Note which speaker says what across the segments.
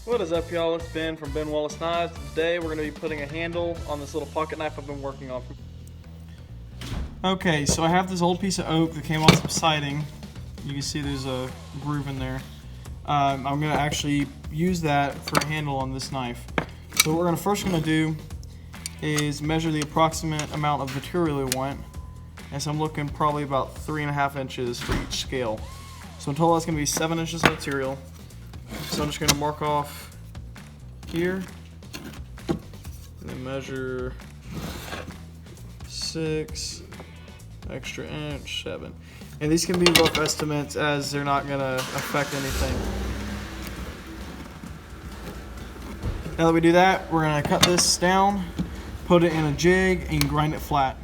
Speaker 1: What is up, y'all? It's Ben from Ben Wallace Knives. Today we're going to be putting a handle on this little pocket knife I've been working on. Okay, so I have this old piece of oak that came off some siding. You can see there's a groove in there. I'm going to actually use that for a handle on this knife. So what we're first going to do is measure the approximate amount of material we want. And so I'm looking probably about 3.5 inches for each scale. So in total that's going to be 7 inches of material. So I'm just going to mark off here and then measure 6, extra inch, 7. And these can be rough estimates as they're not going to affect anything. Now that we do that, we're going to cut this down, put it in a jig, and grind it flat.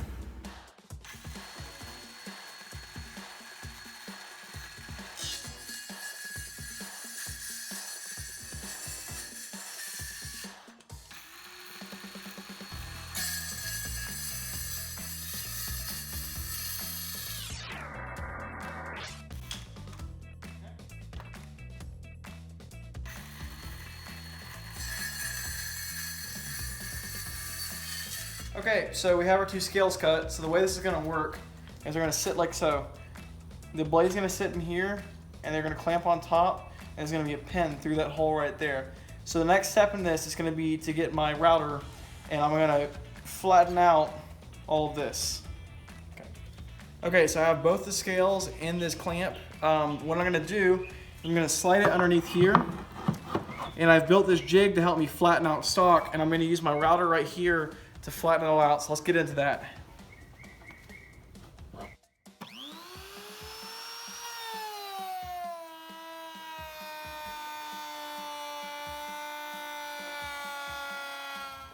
Speaker 1: Okay, so we have our 2 scales cut. So the way this is going to work is they're going to sit like so. The blade's going to sit in here, and they're going to clamp on top, and there's going to be a pin through that hole right there. So the next step in this is going to be to get my router, and I'm going to flatten out all of this. Okay, so I have both the scales in this clamp. What I'm going to do, I'm going to slide it underneath here, and I've built this jig to help me flatten out stock, and I'm going to use my router right here to flatten it all out. So let's get into that.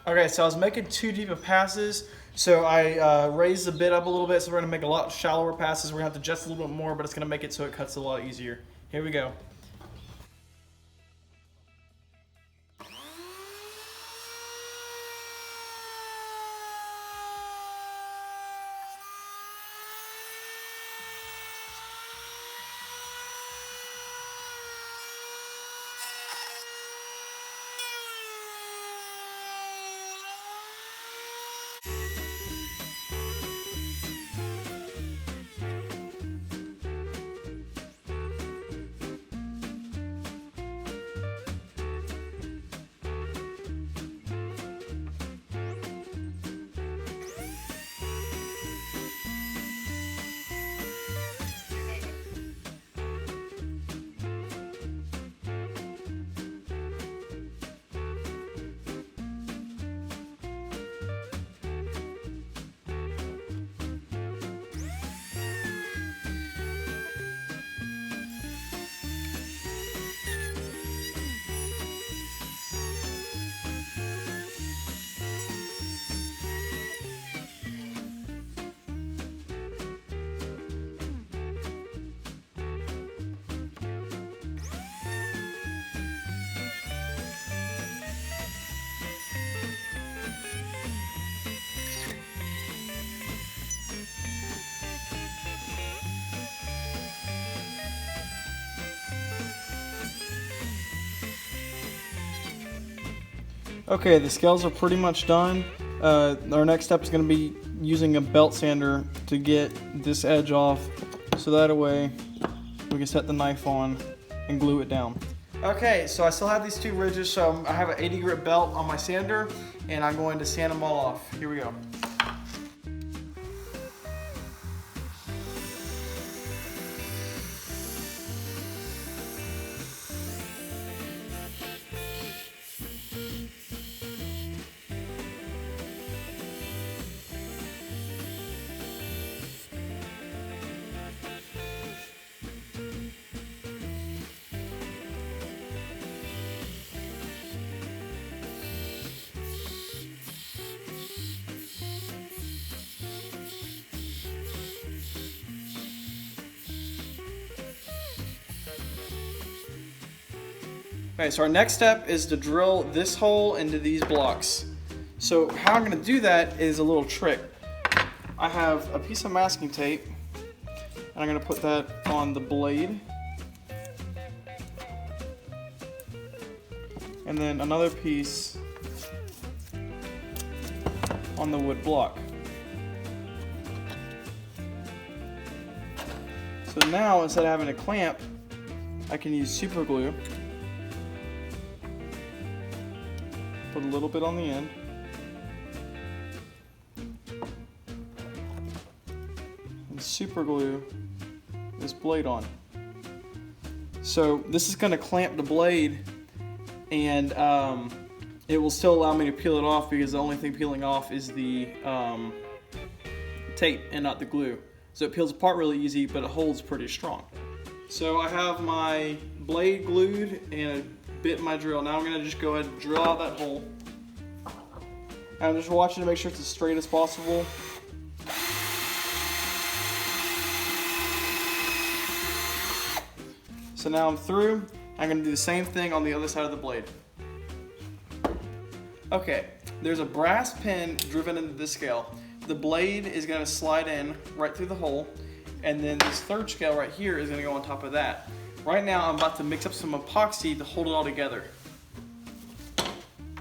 Speaker 1: Okay, so I was making too deep of passes, so I raised the bit up a little bit, so we're gonna make a lot shallower passes. We're gonna have to adjust a little bit more, but it's gonna make it so it cuts a lot easier. Here we go. Okay, the scales are pretty much done. Our next step is going to be using a belt sander to get this edge off, so that way we can set the knife on and glue it down. Okay, so I still have these 2 ridges, so I have an 80 grit belt on my sander, and I'm going to sand them all off. Here we go. Okay, so our next step is to drill this hole into these blocks. So how I'm going to do that is a little trick. I have a piece of masking tape, and I'm going to put that on the blade. and then another piece on the wood block. So now, instead of having a clamp, I can use super glue. Put a little bit on the end. And super glue this blade on. So this is going to clamp the blade, and it will still allow me to peel it off because the only thing peeling off is the tape and not the glue. So it peels apart really easy, but it holds pretty strong. So I have my blade glued and a bit in my drill. Now I'm going to just go ahead and drill out that hole. And I'm just watching to make sure it's as straight as possible. So now I'm through. I'm going to do the same thing on the other side of the blade. Okay, there's a brass pin driven into the scale. The blade is going to slide in right through the hole, and then this third scale right here is going to go on top of that. Right now I'm about to mix up some epoxy to hold it all together.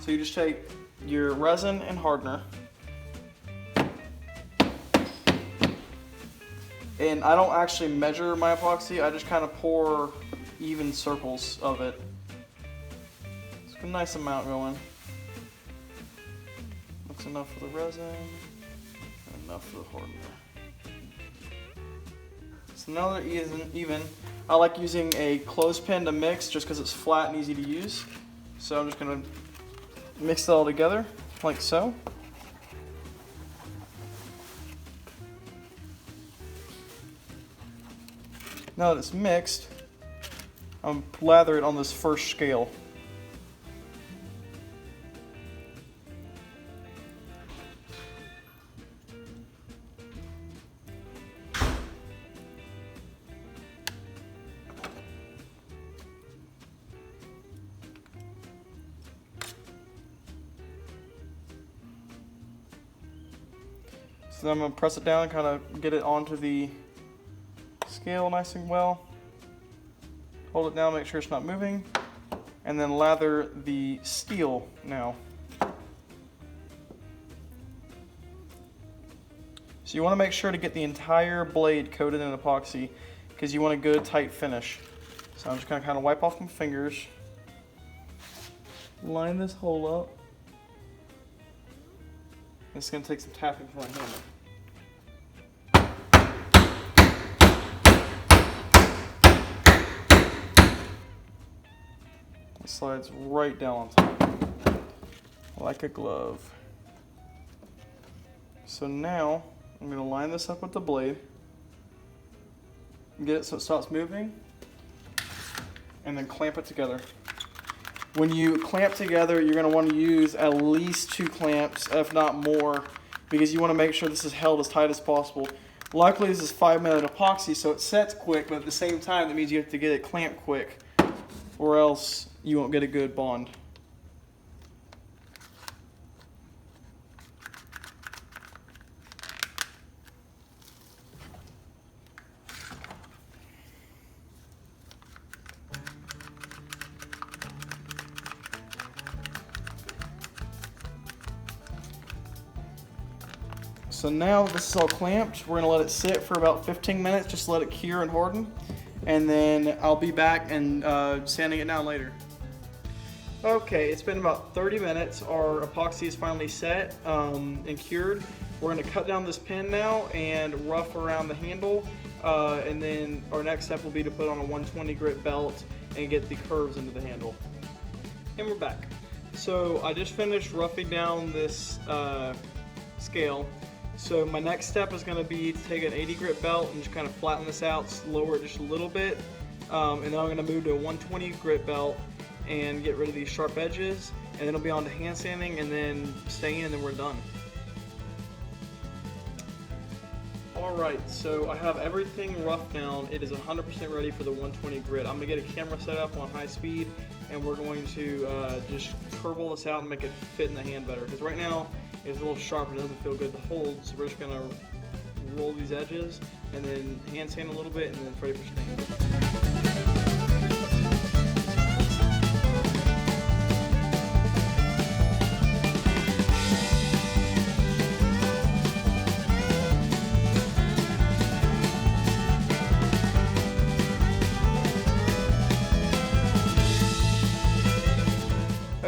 Speaker 1: So you just take your resin and hardener, and I don't actually measure my epoxy, I just kind of pour even circles of it. It's a nice amount going. Looks enough for the resin, and enough for the hardener. So now they're even. I like using a clothespin to mix just because it's flat and easy to use. So I'm just going to mix it all together like so. Now that it's mixed, I'm going to lather it on this first scale. So then I'm going to press it down and kind of get it onto the scale nice and well. Hold it down, make sure it's not moving, and then lather the steel now. So you want to make sure to get the entire blade coated in epoxy because you want a good tight finish. So I'm just going to kind of wipe off my fingers, line this hole up. It's going to take some tapping for my hammer. It slides right down on top, like a glove. So now I'm going to line this up with the blade, get it so it stops moving, and then clamp it together. When you clamp together, you're going to want to use at least 2 clamps, if not more, because you want to make sure this is held as tight as possible. Luckily, this is 5-minute epoxy, so it sets quick, but at the same time, that means you have to get it clamped quick, or else you won't get a good bond. So now this is all clamped. We're gonna let it sit for about 15 minutes, just let it cure and harden. And then I'll be back and sanding it down later. Okay, it's been about 30 minutes. Our epoxy is finally set and cured. We're gonna cut down this pin now and rough around the handle. And then our next step will be to put on a 120 grit belt and get the curves into the handle. And we're back. So I just finished roughing down this scale. So my next step is going to be to take an 80 grit belt and just kind of flatten this out, lower it just a little bit, and then I'm going to move to a 120 grit belt and get rid of these sharp edges, and then it'll be on to hand sanding and then staining, and then we're done. Alright, so I have everything roughed down. It is 100% ready for the 120 grit. I'm going to get a camera set up on high speed, and we're going to just curve all this out and make it fit in the hand better, because right now it's a little sharp and it doesn't feel good to hold, so we're just going to roll these edges and then hand sand a little bit and then it's ready for stain.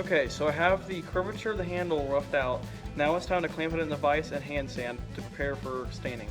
Speaker 1: Okay, so I have the curvature of the handle roughed out. Now it's time to clamp it in the vise and hand sand to prepare for staining.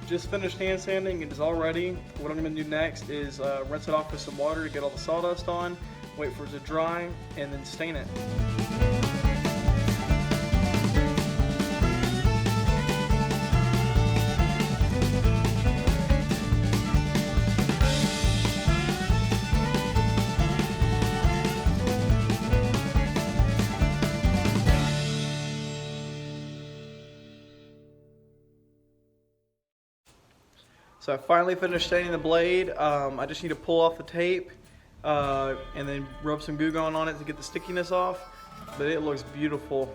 Speaker 1: Just finished hand sanding, it is all ready. What I'm going to do next is rinse it off with some water to get all the sawdust on, wait for it to dry, and then stain it. So I finally finished staining the blade. I just need to pull off the tape and then rub some Goo Gone on it to get the stickiness off, but it looks beautiful.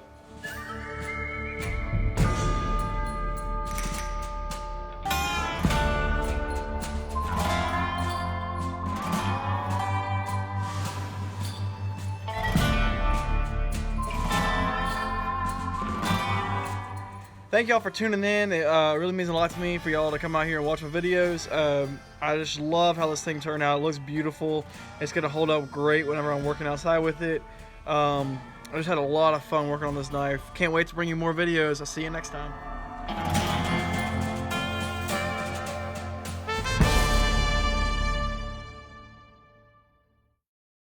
Speaker 1: Thank y'all for tuning in. It really means a lot to me for y'all to come out here and watch my videos. I just love how this thing turned out. It looks beautiful. It's gonna hold up great whenever I'm working outside with it. I just had a lot of fun working on this knife. Can't wait to bring you more videos. I'll see you next time.